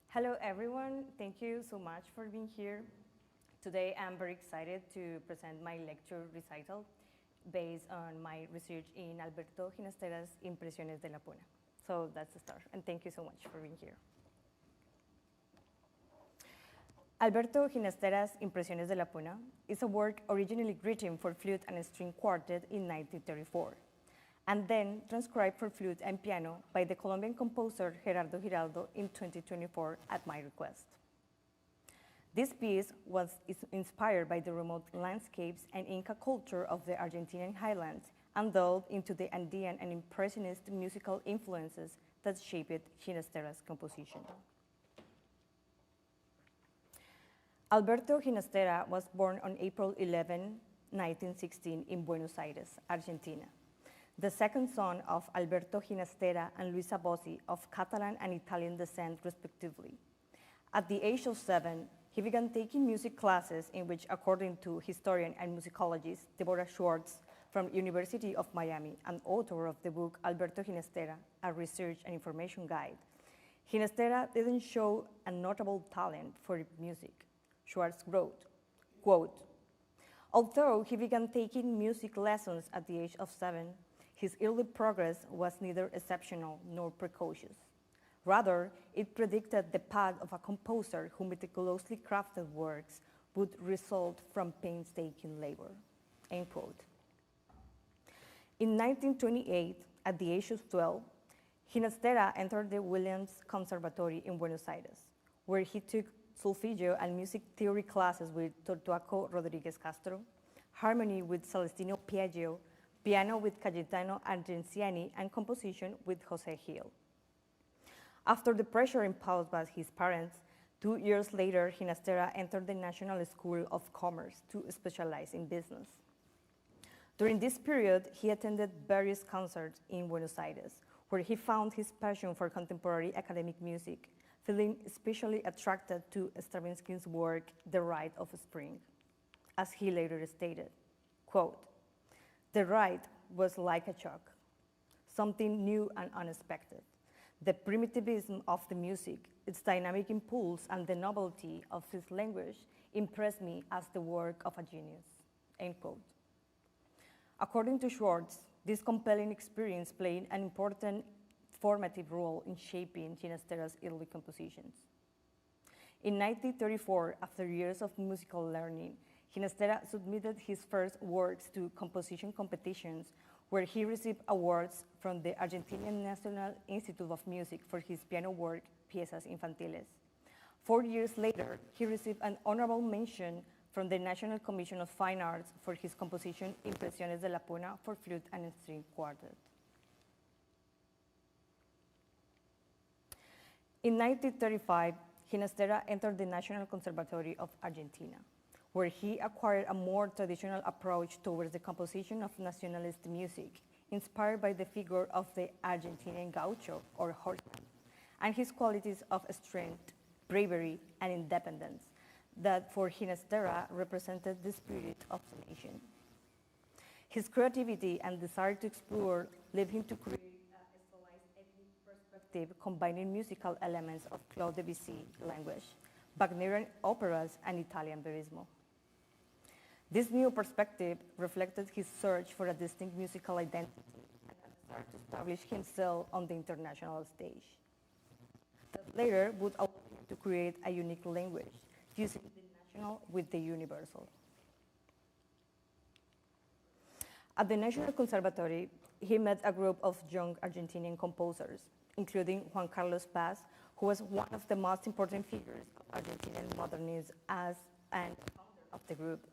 Hello, everyone. Thank you so much for being here. Today, I'm very excited to present my lecture recital based on my research in Alberto Ginastera's Impresiones de la Puna. So that's the start, and thank you so much for being here. Alberto Ginastera's Impresiones de la Puna is a work originally written for flute and string quartet in 1934, and then transcribed for flute and piano by the Colombian composer Gerardo Giraldo in 2024 at my request. This piece was inspired by the remote landscapes and Inca culture of the Argentinian highlands and delved into the Andean and Impressionist musical influences that shaped Ginastera's composition. Alberto Ginastera was born on April 11, 1916 in Buenos Aires, Argentina, the second son of Alberto Ginastera and Luisa Bossi of Catalan and Italian descent, respectively. At the age of 7, he began taking music classes in which, according to historian and musicologist Deborah Schwartz from University of Miami and author of the book Alberto Ginastera, a research and information guide, Ginastera didn't show a notable talent for music. Schwartz wrote, quote, "Although he began taking music lessons at the age of 7, his early progress was neither exceptional nor precocious. Rather, it predicted the path of a composer who meticulously crafted works would result from painstaking labor." End quote. In 1928, at the age of 12, Ginastera entered the Williams Conservatory in Buenos Aires, where he took solfeggio and music theory classes with Tortuaco Rodriguez Castro, harmony with Celestino Piaggio, piano with Cayetano Argenziani, and composition with José Gil. After the pressure imposed by his parents, 2 years later, Ginastera entered the National School of Commerce to specialize in business. During this period, he attended various concerts in Buenos Aires, where he found his passion for contemporary academic music, feeling especially attracted to Stravinsky's work, The Rite of Spring. As he later stated, quote, "The rite was like a shock, something new and unexpected. The primitivism of the music, its dynamic impulse, and the novelty of his language impressed me as the work of a genius." End quote. According to Schwartz, this compelling experience played an important formative role in shaping Ginastera's early compositions. In 1934, after years of musical learning, Ginastera submitted his first works to composition competitions, where he received awards from the Argentinian National Institute of Music for his piano work, Piezas Infantiles. 4 years later, he received an honorable mention from the National Commission of Fine Arts for his composition Impresiones de la Puna for flute and string quartet. In 1935, Ginastera entered the National Conservatory of Argentina, where he acquired a more traditional approach towards the composition of nationalist music, inspired by the figure of the Argentinian gaucho, or horseman, and his qualities of strength, bravery, and independence that for Ginastera represented the spirit of the nation. His creativity and desire to explore led him to create a stylized ethnic perspective combining musical elements of Claude Debussy language, Wagnerian operas, and Italian verismo. This new perspective reflected his search for a distinct musical identity and a desire to establish himself on the international stage. That later would allow him to create a unique language, fusing the national with the universal. At the National Conservatory, he met a group of young Argentinian composers, including Juan Carlos Paz, who was one of the most important figures of Argentinian modernism and founder of the group.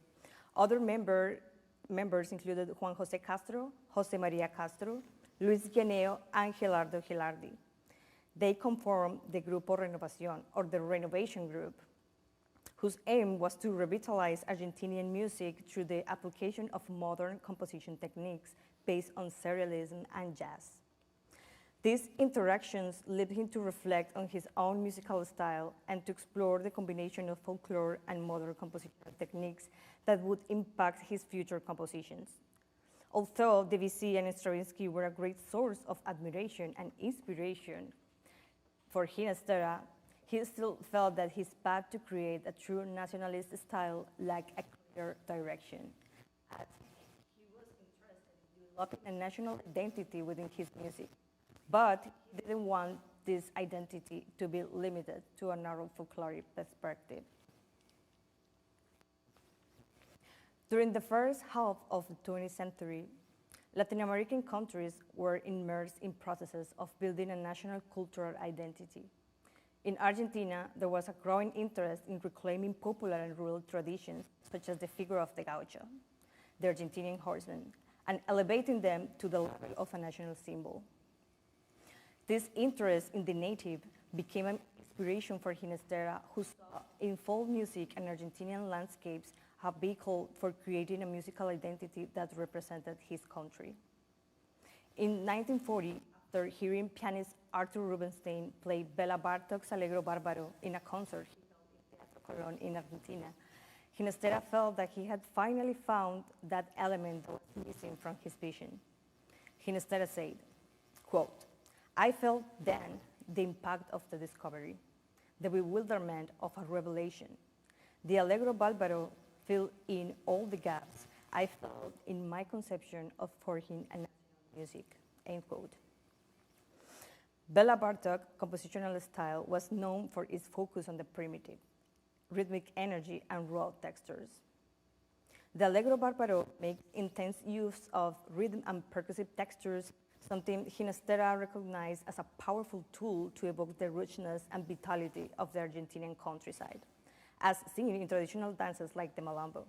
Other members included Juan José Castro, José María Castro, Luis Geneo, and Gerardo Gilardi. They conformed the Grupo Renovación, or the Renovation Group, whose aim was to revitalize Argentinian music through the application of modern composition techniques based on serialism and jazz. These interactions led him to reflect on his own musical style and to explore the combination of folklore and modern compositional techniques that would impact his future compositions. Although Debussy and Stravinsky were a great source of admiration and inspiration for Ginastera, he still felt that his path to create a true nationalist style lacked a clear direction, as he was interested in developing a national identity within his music. But he didn't want this identity to be limited to a narrow folkloric perspective. During the first half of the 20th century, Latin American countries were immersed in processes of building a national cultural identity. In Argentina, there was a growing interest in reclaiming popular and rural traditions, such as the figure of the gaucho, the Argentinian horseman, and elevating them to the level of a national symbol. This interest in the native became an inspiration for Ginastera, who saw in folk music and Argentinian landscapes a vehicle for creating a musical identity that represented his country. In 1940, after hearing pianist Arthur Rubinstein play Bela Bartok's Allegro Barbaro in a concert he held in Teatro Colón in Argentina, Ginastera felt that he had finally found that element that was missing from his vision. Ginastera said, quote, "I felt then the impact of the discovery, the bewilderment of a revelation. The Allegro Barbaro filled in all the gaps I felt in my conception of forging a national music," end quote. Bela Bartok's compositional style was known for its focus on the primitive, rhythmic energy and raw textures. The Allegro Barbaro makes intense use of rhythm and percussive textures, something Ginastera recognized as a powerful tool to evoke the richness and vitality of the Argentinian countryside, as seen in traditional dances like the malambo.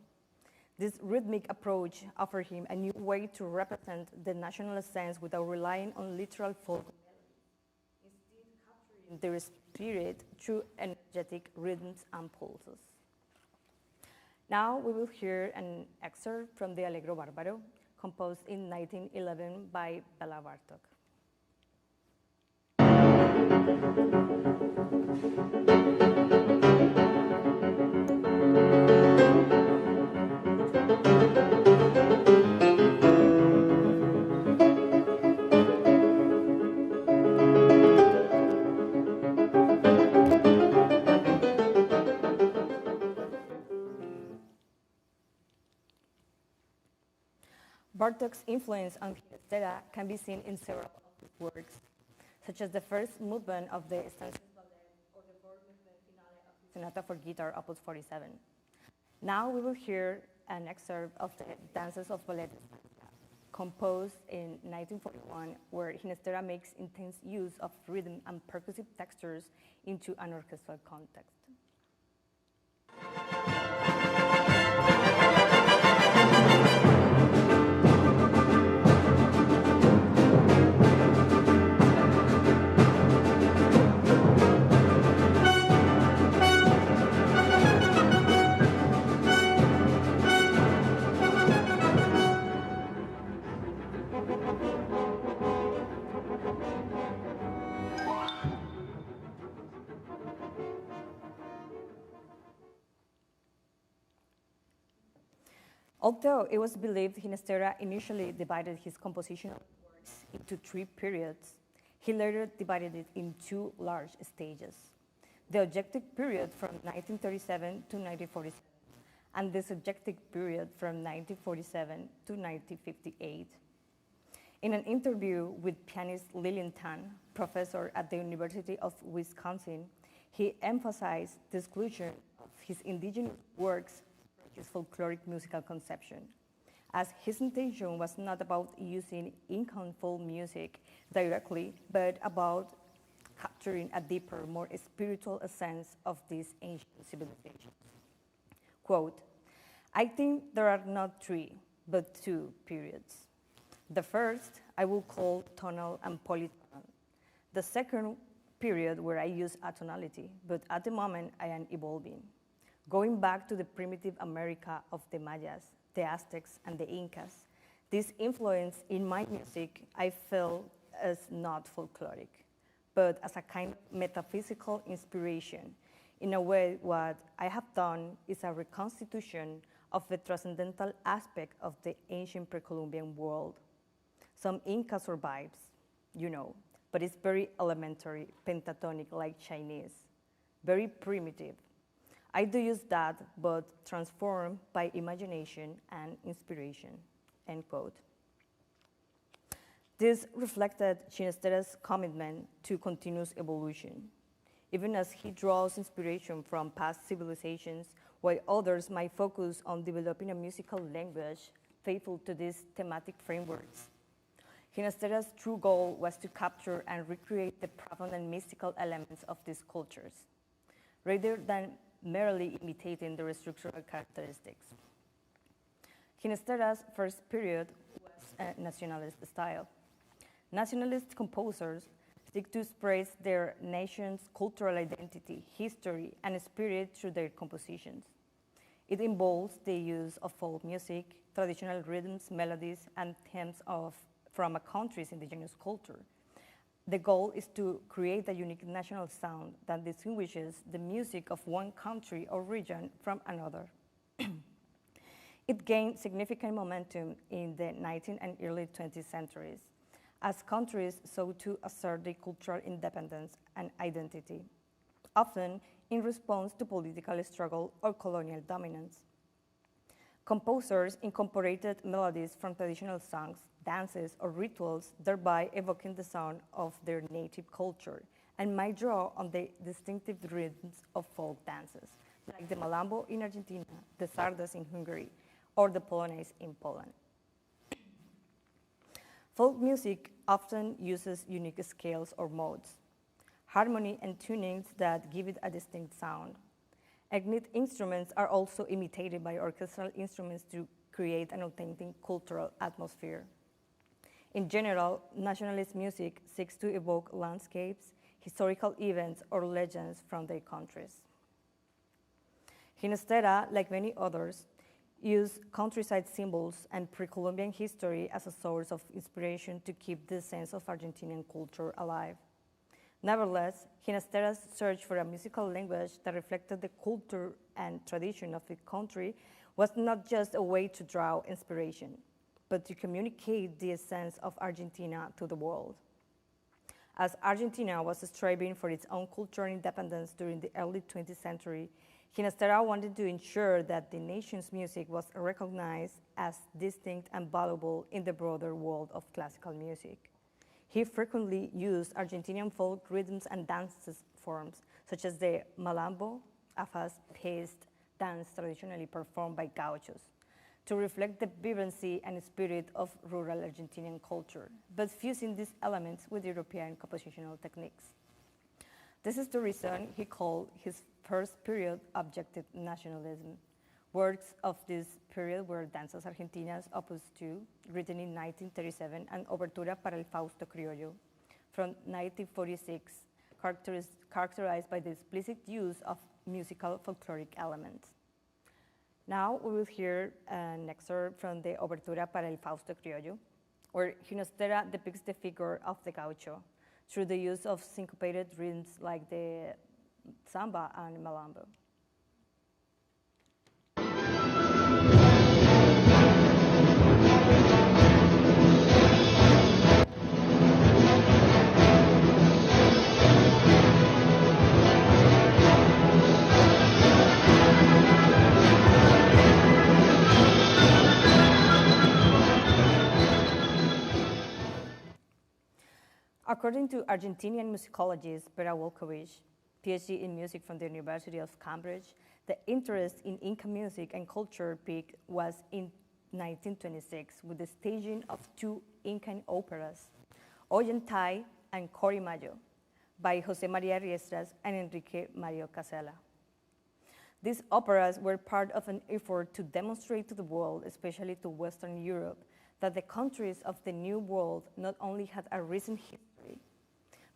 This rhythmic approach offered him a new way to represent the national sense without relying on literal folk melodies, instead capturing their spirit through energetic rhythms and pulses. Now we will hear an excerpt from the Allegro Barbaro, composed in 1911 by Bela Bartok. Bartok's influence on Ginastera can be seen in several of his works, such as the first movement of the Stances Ballet or the fourth movement finale of the Sonata for Guitar, Opus 47. Now we will hear an excerpt of the Dances of Ballet, composed in 1941, where Ginastera makes intense use of rhythm and percussive textures into an orchestral context. Although it was believed Ginastera initially divided his compositional works into three periods, he later divided it in two large stages: the objective period from 1937 to 1947, and the subjective period from 1947 to 1958. In an interview with pianist Lillian Tan, professor at the University of Wisconsin, he emphasized the exclusion of his indigenous works his folkloric musical conception, as his intention was not about using Incan folk music directly, but about capturing a deeper, more spiritual essence of these ancient civilizations. Quote, "I think there are not three, but two periods. The first I will call tonal and polytonal. The second period where I use atonality, but at the moment I am evolving. Going back to the primitive America of the Mayas, the Aztecs, and the Incas, this influence in my music I feel as not folkloric, but as a kind of metaphysical inspiration. In a way, what I have done is a reconstitution of the transcendental aspect of the ancient pre-Columbian world. Some Inca survives, you know, but it's very elementary, pentatonic like Chinese, very primitive. I do use that, but transformed by imagination and inspiration, end quote. This reflected Ginestera's commitment to continuous evolution, even as he draws inspiration from past civilizations, while others might focus on developing a musical language faithful to these thematic frameworks. Ginestera's true goal was to capture and recreate the profound and mystical elements of these cultures, rather than merely imitating their structural characteristics. Ginestera's first period was a nationalist style. Nationalist composers seek to express their nation's cultural identity, history, and spirit through their compositions. It involves the use of folk music, traditional rhythms, melodies, and themes from a country's indigenous culture. The goal is to create a unique national sound that distinguishes the music of one country or region from another. It gained significant momentum in the 19th and early 20th centuries, as countries sought to assert their cultural independence and identity, often in response to political struggle or colonial dominance. Composers incorporated melodies from traditional songs, dances, or rituals, thereby evoking the sound of their native culture, and might draw on the distinctive rhythms of folk dances, like the malambo in Argentina, the sardas in Hungary, or the polonaise in Poland. Folk music often uses unique scales or modes, harmony and tunings that give it a distinct sound. Ethnic instruments are also imitated by orchestral instruments to create an authentic cultural atmosphere. In general, nationalist music seeks to evoke landscapes, historical events, or legends from their countries. Ginestera, like many others, used countryside symbols and pre-Columbian history as a source of inspiration to keep the sense of Argentinian culture alive. Nevertheless, Ginestera's search for a musical language that reflected the culture and tradition of the country was not just a way to draw inspiration, but to communicate the essence of Argentina to the world. As Argentina was striving for its own cultural independence during the early 20th century, Ginestera wanted to ensure that the nation's music was recognized as distinct and valuable in the broader world of classical music. He frequently used Argentinian folk rhythms and dance forms, such as the malambo, a fast-paced dance traditionally performed by gauchos, to reflect the vibrancy and spirit of rural Argentinian culture, but fusing these elements with European compositional techniques. This is the reason he called his first period objective nationalism. Works of this period were Danzas Argentinas, Opus 2, written in 1937, and Obertura para el Fausto Criollo, from 1946, characterized by the explicit use of musical folkloric elements. Now we will hear an excerpt from the Obertura para el Fausto Criollo, where Ginestera depicts the figure of the gaucho through the use of syncopated rhythms like the samba and malambo. According to Argentinian musicologist Vera Wolkowicz, PhD in music from the University of Cambridge, the interest in Inca music and culture peaked was in 1926 with the staging of two Incan operas, Ollantay and Corimayo, by Jose Maria Riestras and Enrique Mario Casella. These operas were part of an effort to demonstrate to the world, especially to Western Europe, that the countries of the New World not only had a recent history,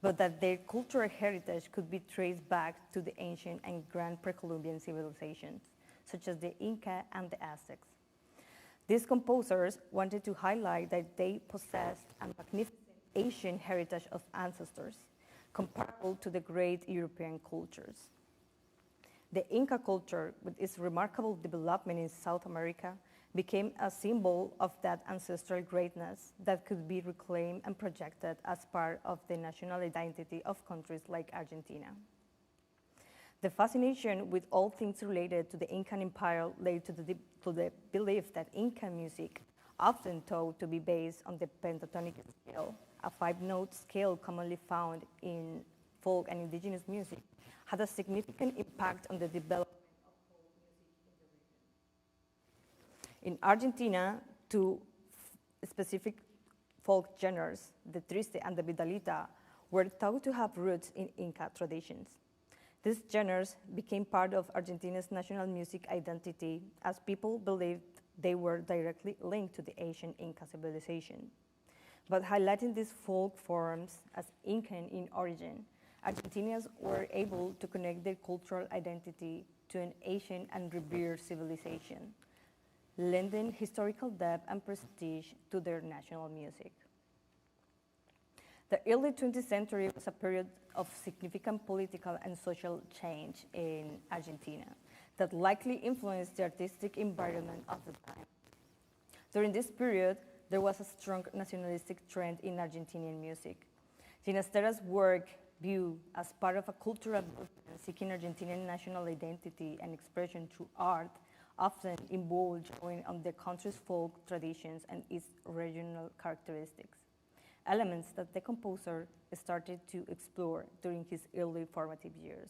but that their cultural heritage could be traced back to the ancient and grand pre-Columbian civilizations, such as the Inca and the Aztecs. These composers wanted to highlight that they possessed a magnificent Asian heritage of ancestors, comparable to the great European cultures. The Inca culture, with its remarkable development in South America, became a symbol of that ancestral greatness that could be reclaimed and projected as part of the national identity of countries like Argentina. The fascination with all things related to the Incan Empire led to the belief that Incan music, often thought to be based on the pentatonic scale, a 5-note scale commonly found in folk and indigenous music, had a significant impact on the development of folk music in the region. In Argentina, two specific folk genres, the triste and the vidalita, were thought to have roots in Inca traditions. These genres became part of Argentina's national music identity as people believed they were directly linked to the ancient Inca civilization. But highlighting these folk forms as Incan in origin, Argentinians were able to connect their cultural identity to an ancient and revered civilization, lending historical depth and prestige to their national music. The early 20th century was a period of significant political and social change in Argentina that likely influenced the artistic environment of the time. During this period, there was a strong nationalistic trend in Argentinian music. Ginastera's work, viewed as part of a cultural movement seeking Argentinian national identity and expression through art, often involved drawing on the country's folk traditions and its regional characteristics, elements that the composer started to explore during his early formative years.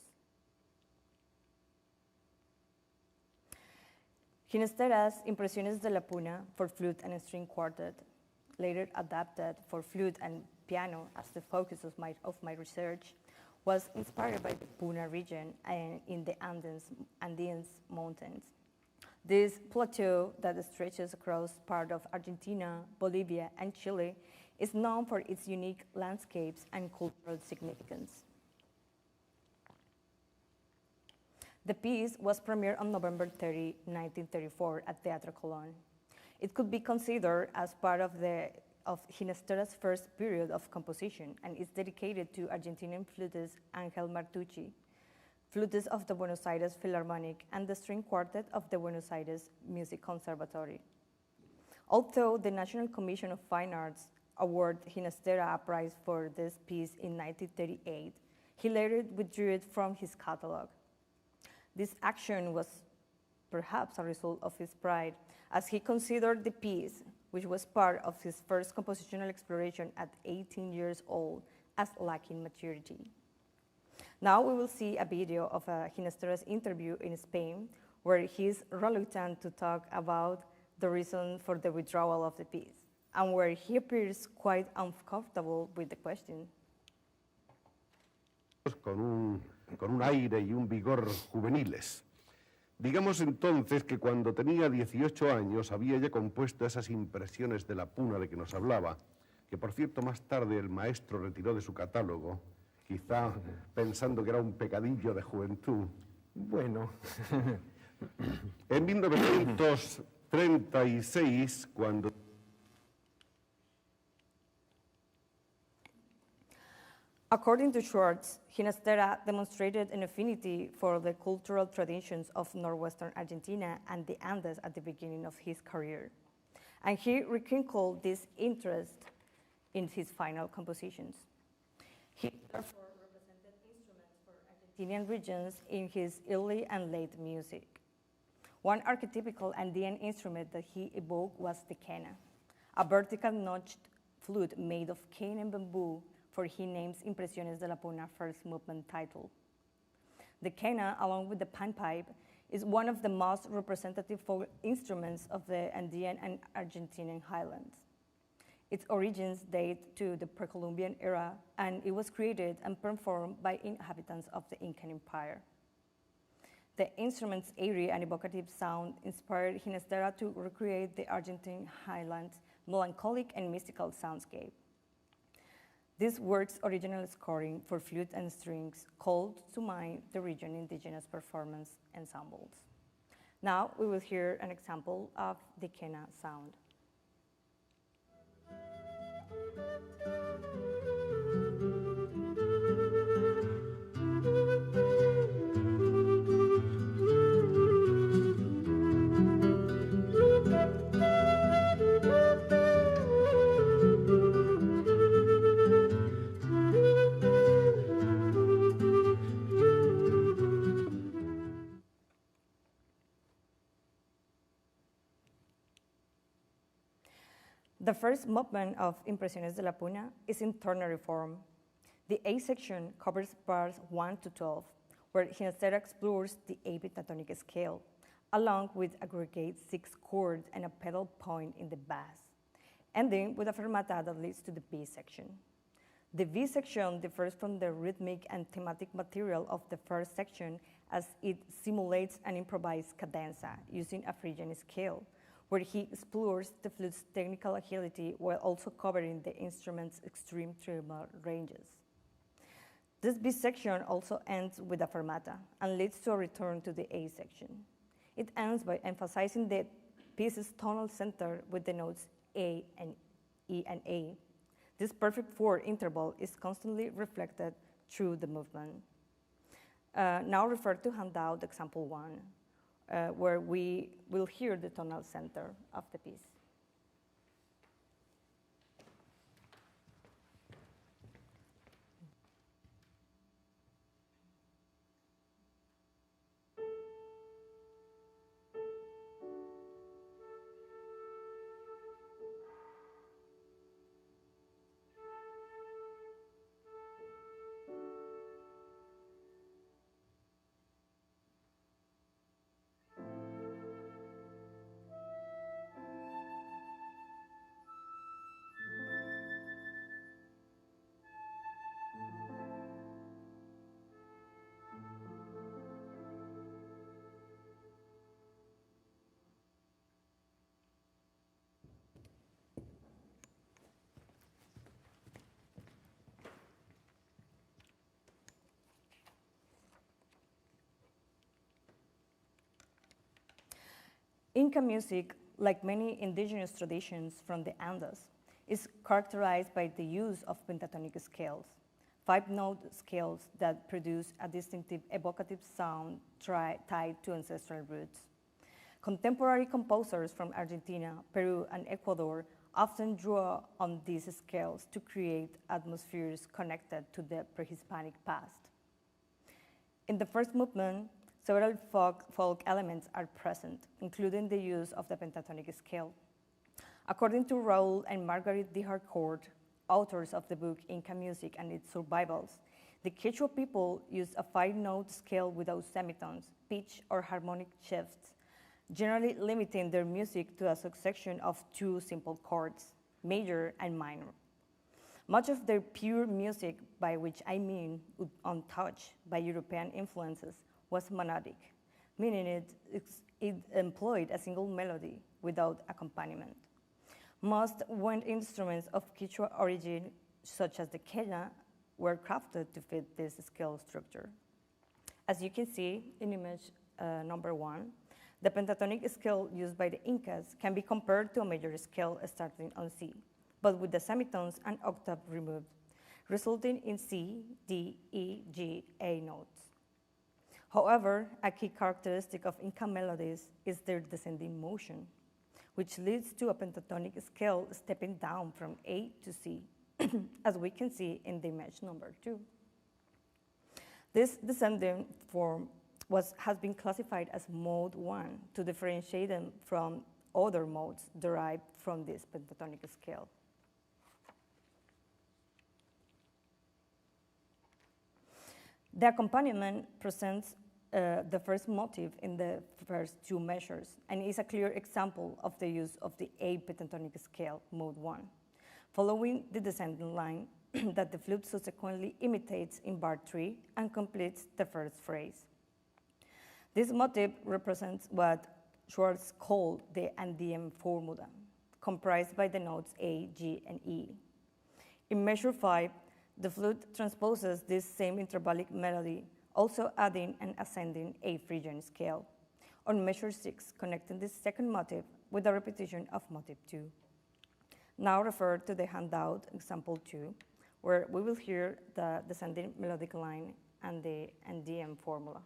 Ginastera's Impresiones de la Puna for flute and string quartet, later adapted for flute and piano as the focus of my research, was inspired by the Puna region and in the Andes Mountains. This plateau that stretches across part of Argentina, Bolivia, and Chile is known for its unique landscapes and cultural significance. The piece was premiered on November 30, 1934 at Teatro Colón. It could be considered as part of Ginastera's first period of composition and is dedicated to Argentinian flutist Ángel Martucci, flutist of the Buenos Aires Philharmonic and the string quartet of the Buenos Aires Music Conservatory. Although the National Commission of Fine Arts awarded Ginastera a prize for this piece in 1938, he later withdrew it from his catalog. This action was perhaps a result of his pride, as he considered the piece, which was part of his first compositional exploration at 18 years old, as lacking maturity. Now we will see a video of Ginastera's interview in Spain, where he is reluctant to talk about the reason for the withdrawal of the piece, and where he appears quite uncomfortable with the question. Con un aire y un vigor juveniles. Digamos entonces que cuando tenía 18 años había ya compuesto esas impresiones de la Puna de que nos hablaba, que por cierto más tarde el maestro retiró de su catálogo, quizá pensando que era un pecadillo de juventud. Bueno. En 1936, cuando... According to Schwartz, Ginastera demonstrated an affinity for the cultural traditions of northwestern Argentina and the Andes at the beginning of his career, and he rekindled this interest in his final compositions. He therefore represented instruments for Argentinian regions in his early and late music. One archetypical Andean instrument that he evoked was the quena, a vertical notched flute made of cane and bamboo, for he names Impresiones de la Puna first movement title. The quena, along with the panpipe, is one of the most representative folk instruments of the Andean and Argentinian highlands. Its origins date to the pre-Columbian era, and it was created and performed by inhabitants of the Incan Empire. The instrument's airy and evocative sound inspired Ginastera to recreate the Argentine highlands' melancholic and mystical soundscape. This work's original scoring for flute and strings called to mind the region indigenous performance ensembles. Now we will hear an example of the quena sound. The first movement of Impresiones de la Puna is in ternary form. The A section covers bars 1 to 12, where Ginastera explores the A pentatonic scale, along with aggregate 6 chords and a pedal point in the bass, ending with a fermata that leads to the B section. The V section differs from the rhythmic and thematic material of the first section as it simulates an improvised cadenza using a Phrygian scale, where he explores the flute's technical agility while also covering the instrument's extreme tremolo ranges. This B section also ends with a fermata and leads to a return to the A section. It ends by emphasizing the piece's tonal center with the notes A and E and A. This perfect 4 interval is constantly reflected through the movement. Now refer to handout example 1, where we will hear the tonal center of the piece. Inca music, like many indigenous traditions from the Andes, is characterized by the use of pentatonic scales, 5-note scales that produce a distinctive evocative sound tied to ancestral roots. Contemporary composers from Argentina, Peru, and Ecuador often draw on these scales to create atmospheres connected to the pre-Hispanic past. In the first movement, several folk elements are present, including the use of the pentatonic scale. According to Raul and Margaret de Harcourt, authors of the book Inca Music and Its Survivals, the Quechua people use a 5-note scale without semitones, pitch, or harmonic shifts, generally limiting their music to a succession of 2 simple chords, major and minor. Much of their pure music, by which I mean untouched by European influences, was monodic, meaning it employed a single melody without accompaniment. Most wind instruments of Quechua origin, such as the quena, were crafted to fit this scale structure. As you can see in image number 1, the pentatonic scale used by the Incas can be compared to a major scale starting on C, but with the semitones and octave removed, resulting in C, D, E, G, A notes. However, a key characteristic of Inca melodies is their descending motion, which leads to a pentatonic scale stepping down from A to C, as we can see in the image number 2. This descending form has been classified as mode 1 to differentiate them from other modes derived from this pentatonic scale. The accompaniment presents the first motive in the first 2 measures and is a clear example of the use of the A pentatonic scale, mode 1, following the descending line that the flute subsequently imitates in bar 3 and completes the first phrase. This motive represents what Schwartz called the Andean formula, comprised by the notes A, G, and E. In measure 5, the flute transposes this same intervallic melody, also adding an ascending A Phrygian scale. On measure 6, connecting this second motive with a repetition of motive 2. Now refer to the handout, example 2, where we will hear the descending melodic line and the Andean formula.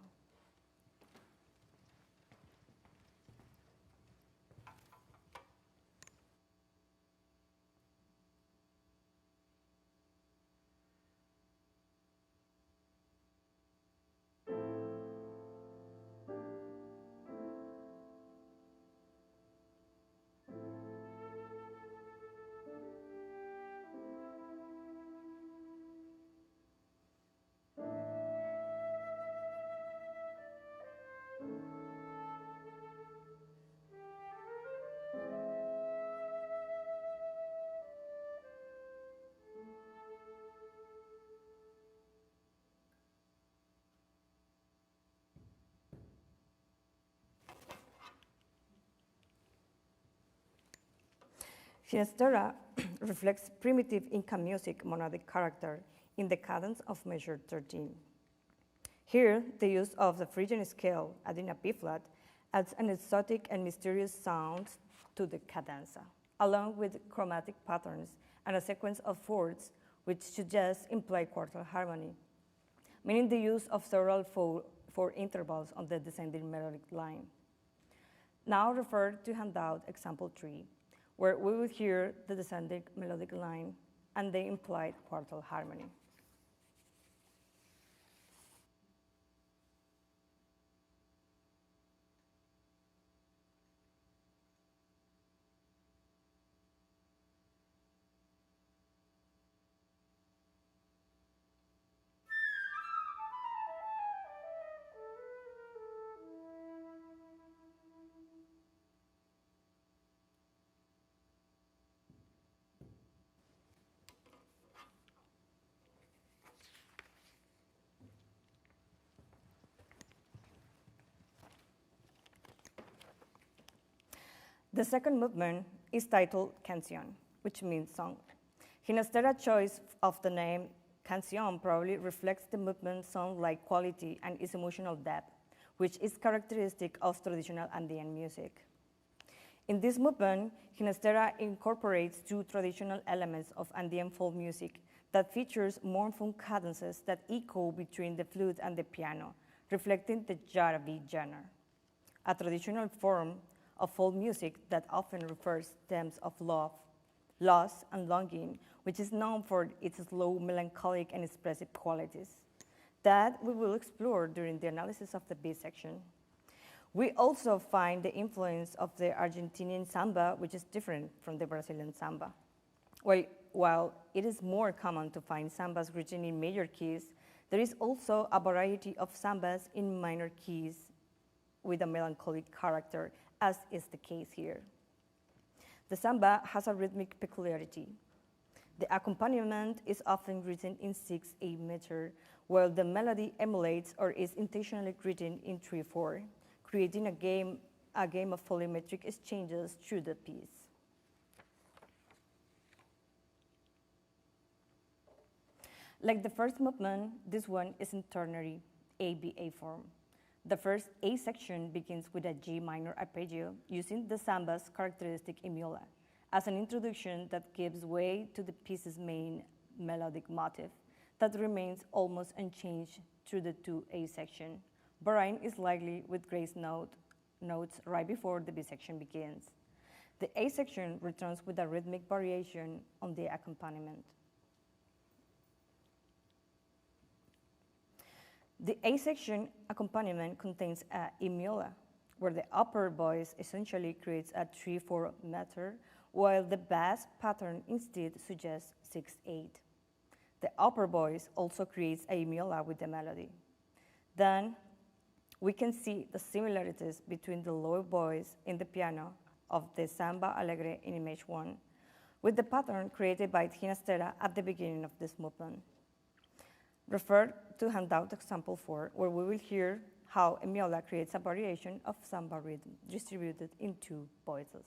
Ginastera reflects primitive Inca music monadic character in the cadence of measure 13. Here, the use of the Phrygian scale, adding a B-flat, adds an exotic and mysterious sound to the cadenza, along with chromatic patterns and a sequence of fourths which suggests implied quartal harmony, meaning the use of several four intervals on the descending melodic line. Now refer to handout example 3, where we will hear the descending melodic line and the implied quartal harmony. The second movement is titled Canción, which means song. Ginastera's choice of the name Canción probably reflects the movement's song-like quality and its emotional depth, which is characteristic of traditional Andean music. In this movement, Ginastera incorporates two traditional elements of Andean folk music that features mournful cadences that echo between the flute and the piano, reflecting the Yaraví genre, a traditional form of folk music that often refers themes of love, loss, and longing, which is known for its slow, melancholic, and expressive qualities that we will explore during the analysis of the B section. We also find the influence of the Argentinian samba, which is different from the Brazilian samba. While it is more common to find sambas written in major keys, there is also a variety of sambas in minor keys with a melancholic character, as is the case here. The samba has a rhythmic peculiarity. The accompaniment is often written in 6/8 meter, while the melody emulates or is intentionally written in 3/4, creating a game of polymetric exchanges through the piece. Like the first movement, this one is in ternary ABA form. The first A section begins with a G minor arpeggio using the samba's characteristic emiola as an introduction that gives way to the piece's main melodic motif that remains almost unchanged through the 2A section, varying slightly with grace notes right before the B section begins. The A section returns with a rhythmic variation on the accompaniment. The A section accompaniment contains a emiola, where the upper voice essentially creates a 3/4 meter, while the bass pattern instead suggests 6/8. The upper voice also creates a emiola with the melody. Then we can see the similarities between the lower voice in the piano of the samba allegre in image 1, with the pattern created by Ginastera at the beginning of this movement. Refer to handout example 4, where we will hear how emiola creates a variation of samba rhythm distributed in 2 voices.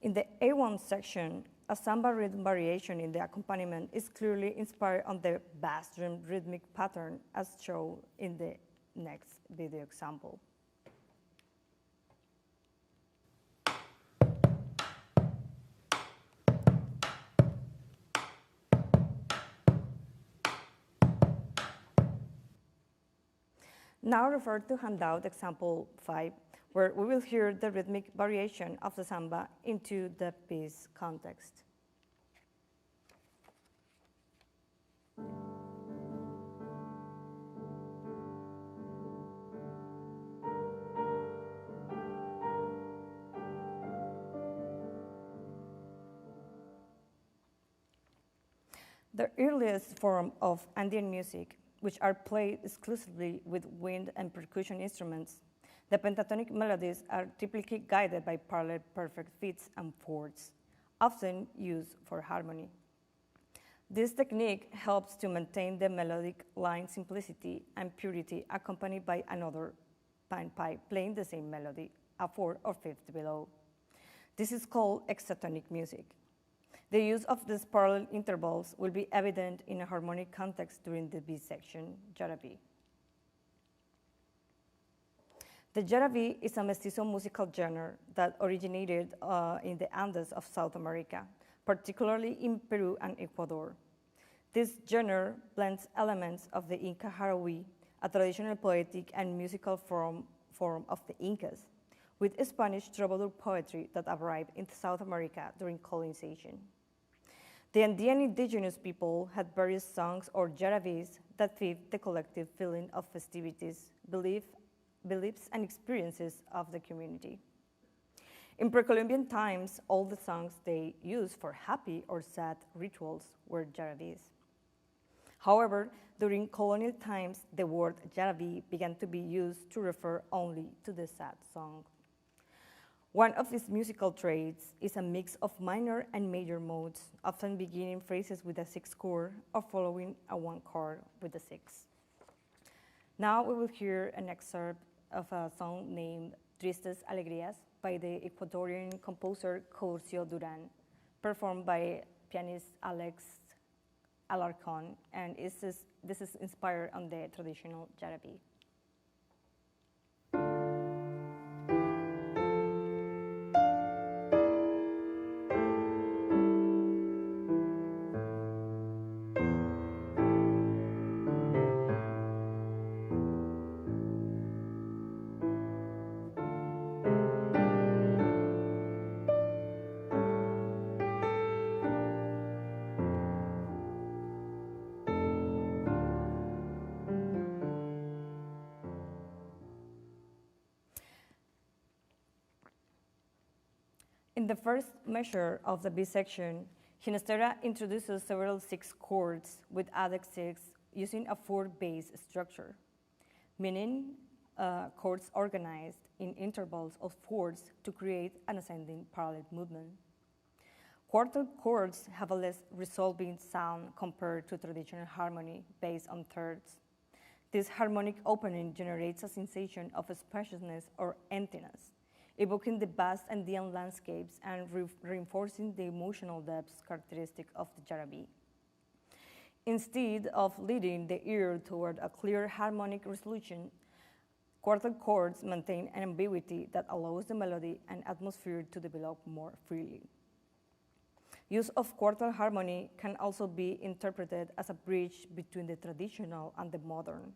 In the A1 section, a samba rhythm variation in the accompaniment is clearly inspired on the bass drum rhythmic pattern as shown in the next video example. Now refer to handout example 5, where we will hear the rhythmic variation of the samba into the piece context. The earliest form of Andean music, which are played exclusively with wind and percussion instruments, the pentatonic melodies are typically guided by parallel perfect fifths and fourths, often used for harmony. This technique helps to maintain the melodic line simplicity and purity, accompanied by another panpipe playing the same melody, a fourth or fifth below. This is called hexatonic music. The use of these parallel intervals will be evident in a harmonic context during the B section, Jarabi. The Jarabi is a mestizo musical genre that originated in the Andes of South America, particularly in Peru and Ecuador. This genre blends elements of the Inca Jarawi, a traditional poetic and musical form of the Incas, with Spanish troubadour poetry that arrived in South America during colonization. The Andean indigenous people had various songs or jarabis that fit the collective feeling of festivities, beliefs, and experiences of the community. In pre-Columbian times, all the songs they used for happy or sad rituals were jarabis. However, during colonial times, the word jarabi began to be used to refer only to the sad song. One of these musical traits is a mix of minor and major modes, often beginning phrases with a 6 chord or following a 1 chord with a 6. Now we will hear an excerpt of a song named Tristes Alegrías by the Ecuadorian composer Curcio Duran, performed by pianist Alex Alarcón, and this is inspired on the traditional jarabi. In the first measure of the B section, Ginastera introduces several 6 chords with added 6 using a 4-bass structure, meaning chords organized in intervals of fourths to create an ascending parallel movement. Quarter chords have a less resolving sound compared to traditional harmony based on thirds. This harmonic opening generates a sensation of spaciousness or emptiness, evoking the vast Andean landscapes and reinforcing the emotional depths characteristic of the jarabi. Instead of leading the ear toward a clear harmonic resolution, quarter chords maintain an ambiguity that allows the melody and atmosphere to develop more freely. Use of quartal harmony can also be interpreted as a bridge between the traditional and the modern.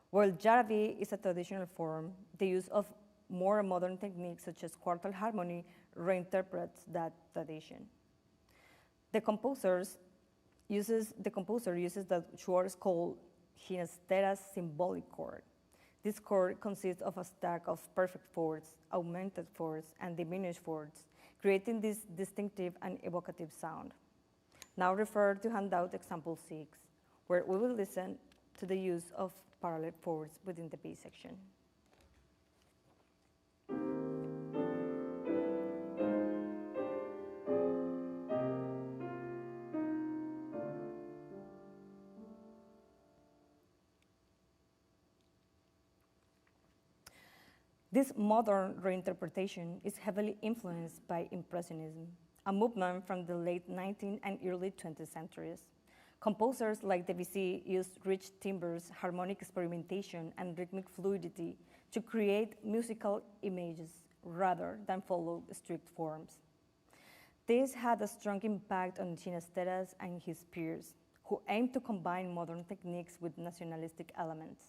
While jarabi is a traditional form, the use of more modern techniques such as quartal harmony reinterprets that tradition. The composer uses the Schwartz called Ginastera's symbolic chord. This chord consists of a stack of perfect fourths, augmented fourths, and diminished fourths, creating this distinctive and evocative sound. Now refer to handout example 6, where we will listen to the use of parallel fourths within the B section. This modern reinterpretation is heavily influenced by Impressionism, a movement from the late 19th and early 20th centuries. Composers like Debussy used rich timbres, harmonic experimentation, and rhythmic fluidity to create musical images rather than follow strict forms. This had a strong impact on Ginastera's and his peers, who aimed to combine modern techniques with nationalistic elements.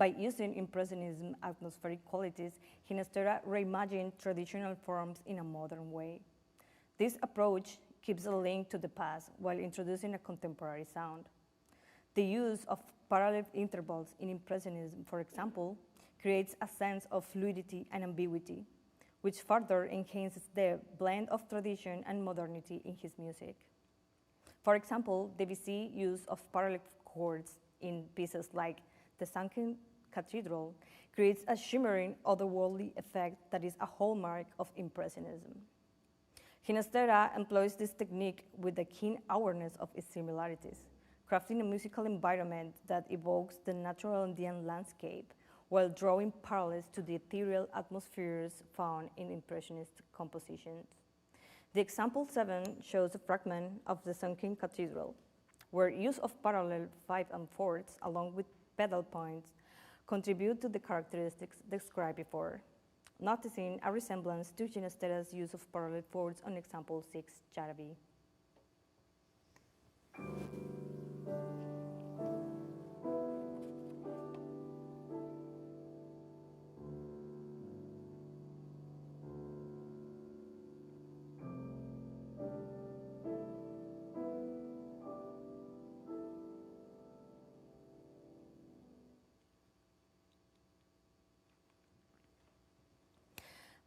By using Impressionism atmospheric qualities, Ginastera reimagined traditional forms in a modern way. This approach keeps a link to the past while introducing a contemporary sound. The use of parallel intervals in Impressionism, for example, creates a sense of fluidity and ambiguity, which further enhances the blend of tradition and modernity in his music. For example, Debussy's use of parallel chords in pieces like The Sunken Cathedral creates a shimmering, otherworldly effect that is a hallmark of Impressionism. Ginastera employs this technique with a keen awareness of its similarities, crafting a musical environment that evokes the natural Andean landscape while drawing parallels to the ethereal atmospheres found in Impressionist compositions. The example 7 shows a fragment of the Sunken Cathedral, where use of parallel 5 and 4ths along with pedal points contribute to the characteristics described before, noticing a resemblance to Ginastera's use of parallel 4ths on example 6, Charabi.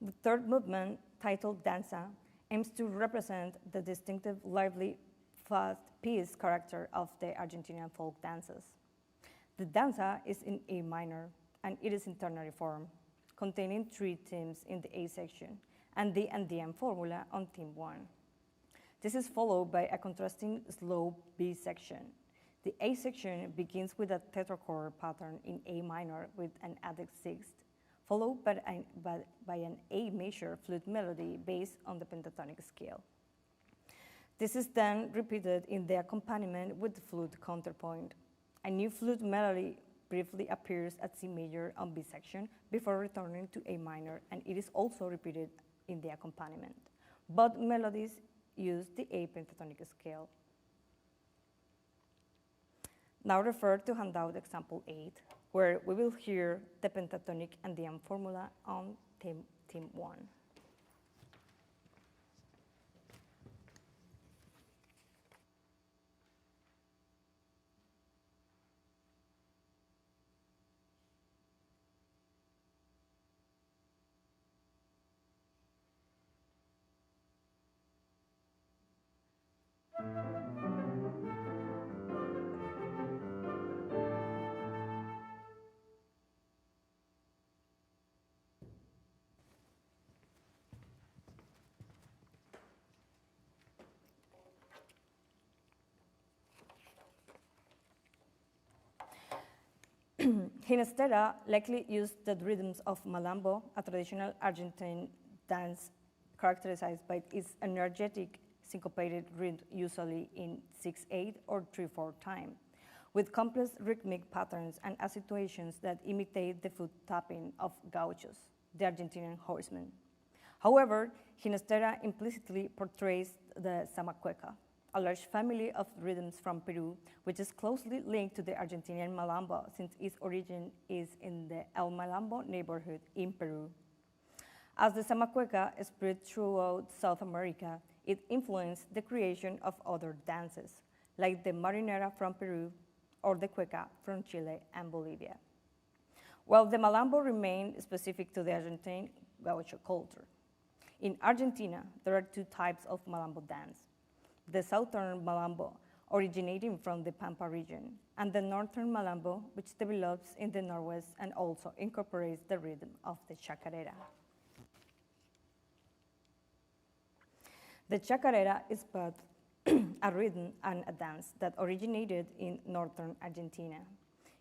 The third movement, titled Danza, aims to represent the distinctive, lively, fast-paced character of the Argentinian folk dances. The danza is in A minor, and it is in ternary form, containing 3 themes in the A section, and the Andean formula on theme 1. This is followed by a contrasting slow B section. The A section begins with a tetrachord pattern in A minor with an added sixth, followed by an A major flute melody based on the pentatonic scale. This is then repeated in the accompaniment with the flute counterpoint. A new flute melody briefly appears at C major on B section before returning to A minor, and it is also repeated in the accompaniment. Both melodies use the A pentatonic scale. Now refer to handout example 8, where we will hear the pentatonic Andean formula on theme 1. Ginastera likely used the rhythms of malambo, a traditional Argentine dance characterized by its energetic, syncopated rhythm, usually in 6/8 or 3/4 time, with complex rhythmic patterns and accentuations that imitate the foot tapping of gauchos, the Argentinian horsemen. However, Ginastera implicitly portrays the zamacueca, a large family of rhythms from Peru, which is closely linked to the Argentinian malambo since its origin is in the El Malambo neighborhood in Peru. As the zamacueca spread throughout South America, it influenced the creation of other dances, like the marinera from Peru or the cueca from Chile and Bolivia. While the malambo remained specific to the Argentine gaucho culture. In Argentina, there are 2 types of malambo dance: the southern malambo, originating from the Pampa region, and the northern malambo, which develops in the northwest and also incorporates the rhythm of the chacarera. The chacarera is both a rhythm and a dance that originated in northern Argentina.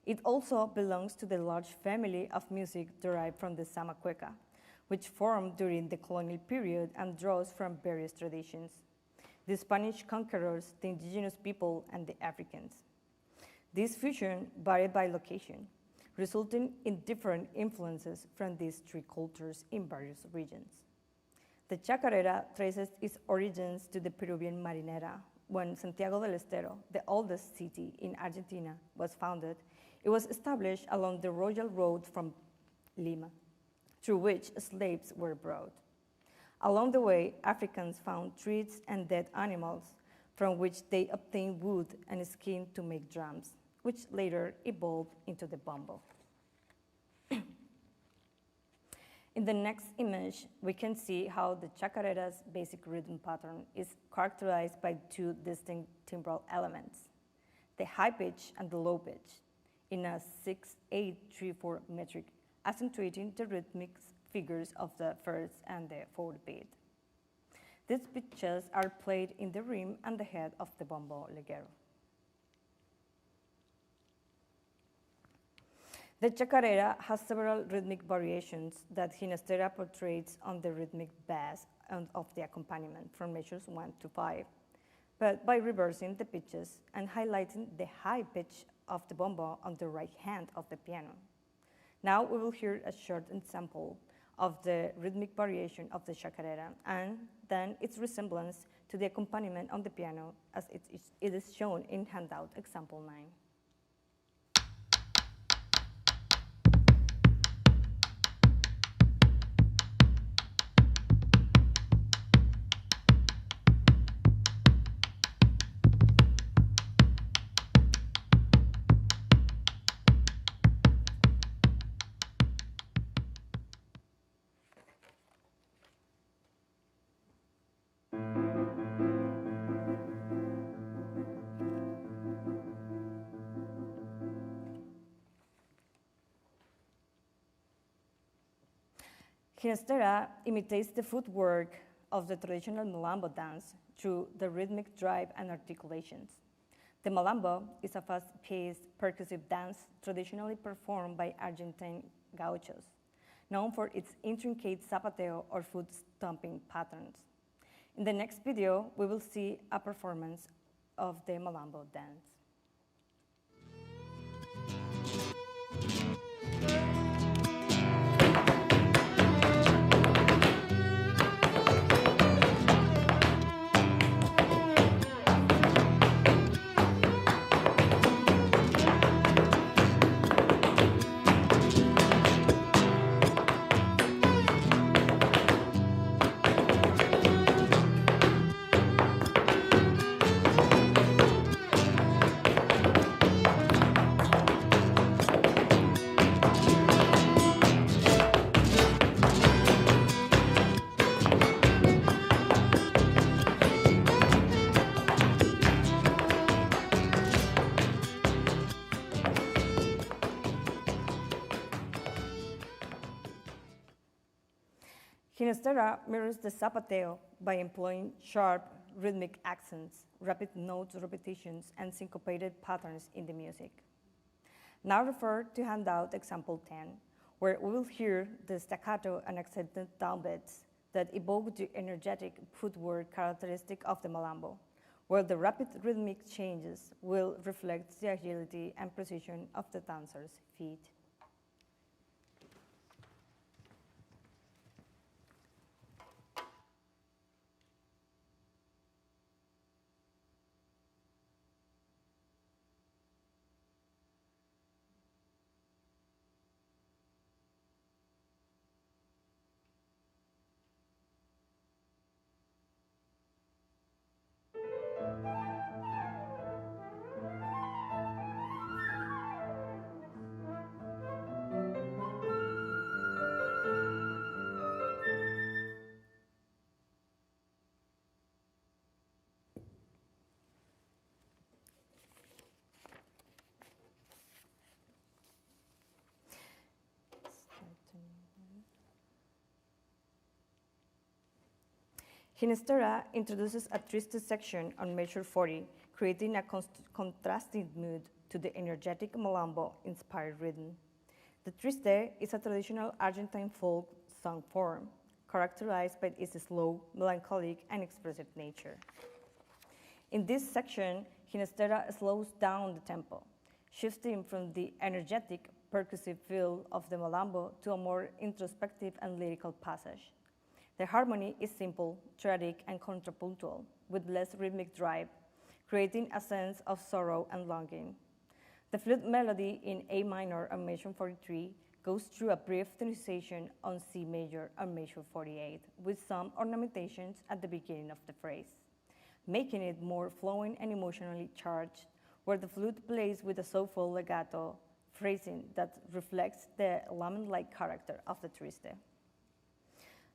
It also belongs to the large family of music derived from the zamacueca, which formed during the colonial period and draws from various traditions: the Spanish conquerors, the indigenous people, and the Africans. This fusion varied by location, resulting in different influences from these 3 cultures in various regions. The chacarera traces its origins to the Peruvian marinera, when Santiago del Estero, the oldest city in Argentina, was founded It was established along the royal road from Lima, through which slaves were brought. Along the way, Africans found trees and dead animals, from which they obtained wood and skin to make drums, which later evolved into the bombo. In the next image, we can see how the chacarera's basic rhythm pattern is characterized by two distinct timbral elements, the high pitch and the low pitch, in a 6-8-3-4 metric, accentuating the rhythmic figures of the first and the fourth beat. These pitches are played in the rim and the head of the bombo leggero. The chacarera has several rhythmic variations that Ginastera portrays on the rhythmic bass of the accompaniment from measures 1 to 5, but by reversing the pitches and highlighting the high pitch of the bombo on the right hand of the piano. Now we will hear a short example of the rhythmic variation of the chacarera and then its resemblance to the accompaniment on the piano as it is shown in handout example 9. Ginastera imitates the footwork of the traditional malambo dance through the rhythmic drive and articulations. The malambo is a fast-paced percussive dance traditionally performed by Argentine gauchos, known for its intricate zapateo or foot stomping patterns. In the next video, we will see a performance of the malambo dance. Ginastera mirrors the zapateo by employing sharp, rhythmic accents, rapid note repetitions, and syncopated patterns in the music. Now refer to handout example 10, where we will hear the staccato and accented downbeats that evoke the energetic footwork characteristic of the malambo, while the rapid rhythmic changes will reflect the agility and precision of the dancer's feet. Ginastera introduces a triste section on measure 40, creating a contrasting mood to the energetic malambo-inspired rhythm. The triste is a traditional Argentine folk song form, characterized by its slow, melancholic, and expressive nature. In this section, Ginastera slows down the tempo, shifting from the energetic, percussive feel of the malambo to a more introspective and lyrical passage. The harmony is simple, tragic, and contrapuntal, with less rhythmic drive, creating a sense of sorrow and longing. The flute melody in A minor on measure 43 goes through a brief tonization on C major on measure 48, with some ornamentations at the beginning of the phrase, making it more flowing and emotionally charged, where the flute plays with a soulful legato phrasing that reflects the lament-like character of the triste.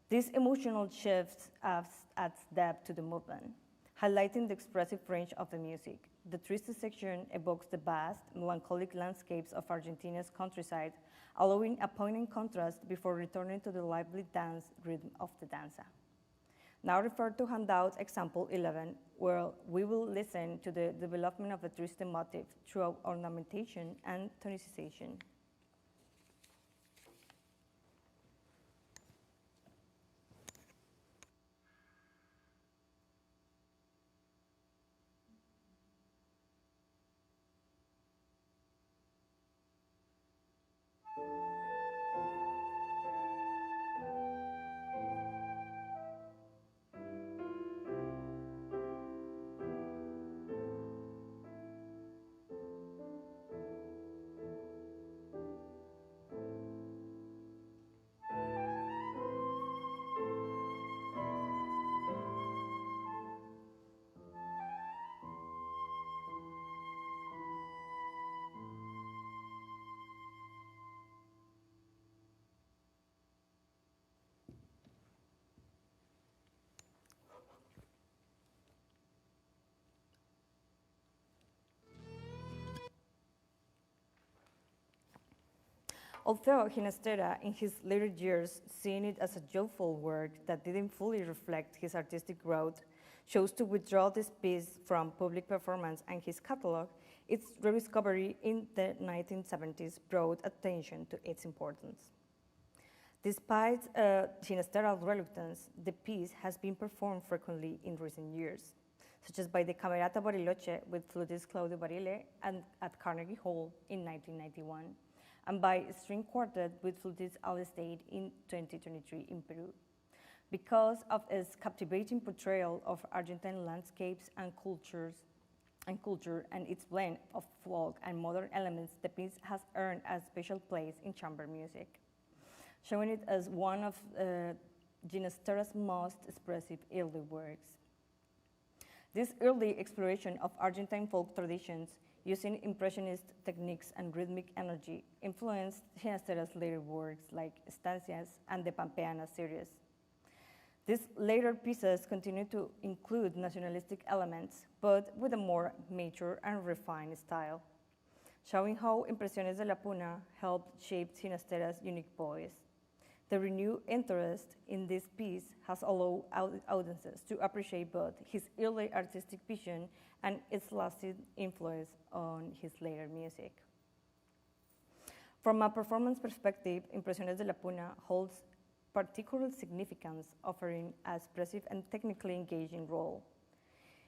This emotional shift adds depth to the movement, highlighting the expressive range of the music. The triste section evokes the vast, melancholic landscapes of Argentina's countryside, allowing a poignant contrast before returning to the lively dance rhythm of the danza. Now refer to handout example 11, where we will listen to the development of the triste motif throughout ornamentation and tonicization. Although Ginastera, in his later years, seeing it as a joyful work that didn't fully reflect his artistic growth, chose to withdraw this piece from public performance and his catalog, its rediscovery in the 1970s brought attention to its importance. Despite Ginastera's reluctance, the piece has been performed frequently in recent years, such as by the Camerata Bariloche with flutist Claudio Barile and at Carnegie Hall in 1991, and by a string quartet with flutist Al Estate in 2023 in Peru. Because of its captivating portrayal of Argentine landscapes and culture and its blend of folk and modern elements, the piece has earned a special place in chamber music, showing it as one of Ginastera's most expressive early works. This early exploration of Argentine folk traditions using impressionist techniques and rhythmic energy influenced Ginastera's later works like Estancias and the Pampeana series. These later pieces continue to include nationalistic elements, but with a more mature and refined style, showing how Impresiones de la Puna helped shape Ginastera's unique voice. The renewed interest in this piece has allowed audiences to appreciate both his early artistic vision and its lasting influence on his later music. From a performance perspective, Impresiones de la Puna holds particular significance, offering an expressive and technically engaging role.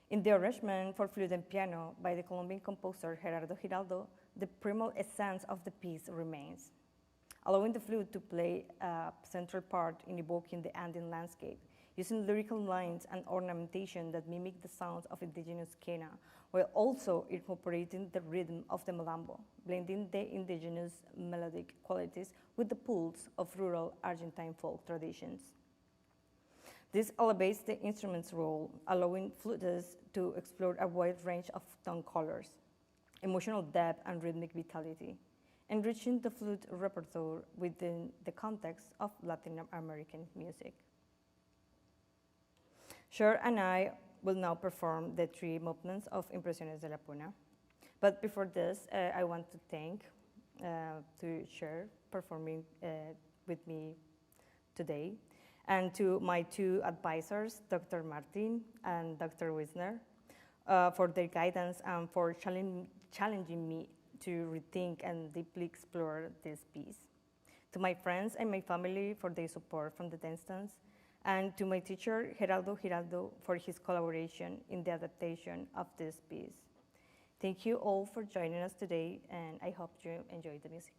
In the arrangement for flute and piano by the Colombian composer Gerardo Giraldo, the primal essence of the piece remains, allowing the flute to play a central part in evoking the Andean landscape, using lyrical lines and ornamentation that mimic the sounds of indigenous quena, while also incorporating the rhythm of the malambo, blending the indigenous melodic qualities with the pulse of rural Argentine folk traditions. This elevates the instrument's role, allowing flutists to explore a wide range of tone colors, emotional depth, and rhythmic vitality, enriching the flute repertoire within the context of Latin American music. Cher and I will now perform the three movements of Impresiones de la Puna. But before this, I want to thank to Cher performing with me today, and to my two advisors, Dr. Martin and Dr. Wisner, for their guidance and for challenging me to rethink and deeply explore this piece. To my friends and my family for their support from the distance, and to my teacher, Geraldo Giraldo, for his collaboration in the adaptation of this piece. Thank you all for joining us today, and I hope you enjoyed the music.